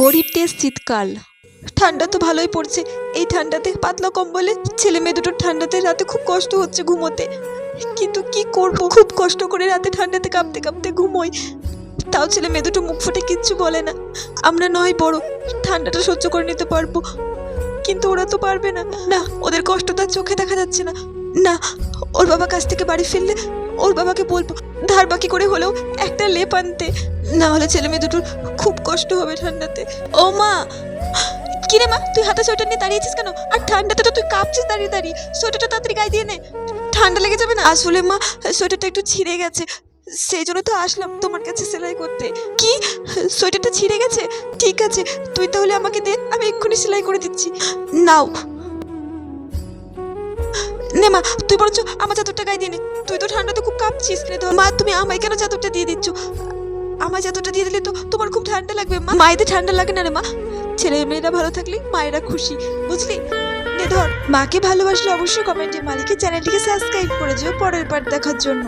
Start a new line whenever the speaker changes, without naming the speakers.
গরিবদের শীতকাল। ঠান্ডা তো ভালোই পড়ছে। এই ঠান্ডাতে পাতলা কম্বলে ছেলে মেয়ে দুটোর ঠান্ডাতে রাতে খুব কষ্ট হচ্ছে ঘুমোতে। কিন্তু কি করব, খুব কষ্ট করে রাতে ঠান্ডাতে কাঁপতে কাঁপতে ঘুমোই। তাও ছেলে মেয়ে দুটো মুখ ফুটে কিচ্ছু বলে না। আমরা নয় বড়, ঠান্ডাটা সহ্য করে নিতে পারবো, কিন্তু ওরা তো পারবে না। না, ওদের কষ্ট তার চোখে দেখা যাচ্ছে না। না, ওর বাবা কাছ থেকে বাড়ি ফিরলে ওর বাবাকে বলবো ধার বাকি করে হলেও একটা লেপ আনতে, না হলে ছেলে মেয়ে দুটোর খুব কষ্ট হবে ঠান্ডাতে। ও মা! কিরে মা, তুই হাতে সোয়েটার নিয়ে দাঁড়িয়েছিস কেন? আর ঠান্ডাতে তো তুই কাঁপছিস দাঁড়িয়ে দাঁড়িয়ে। সোয়েটারটা তাড়াতাড়ি গায়ে দিয়ে নে, ঠান্ডা লেগে যাবে না। আসলে মা, সোয়েটারটা একটু ছিঁড়ে গেছে, সেই জন্য তো আসলাম তোমার কাছে সেলাই করতে। কি, সোয়েটারটা ছিঁড়ে গেছে? ঠিক আছে, তুই তাহলে আমাকে দে, আমি এক্ষুনি সেলাই করে দিচ্ছি। নাও নে মা, তুই বরঞ্চ আমার চাদরটা গায়ে দিয়ে নে। তুই তো ঠান্ডাতে খুব কাঁপছিস। মা, তুমি আমায় কেন চাদরটা দিয়ে দিচ্ছ? আমার চাদরটা দিয়ে দিলে তো তোমার খুব ঠান্ডা লাগবে। মা, মায়েদের ঠান্ডা লাগে না রে মা। ছেলে মেয়েরা ভালো থাকলে মায়েরা খুশি, বুঝলি? নে ধর। মাকে ভালোবাসলে অবশ্যই কমেন্টে মালিকের চ্যানেলটিকে সাবস্ক্রাইব করে যেও পরের পার্ট দেখার জন্য।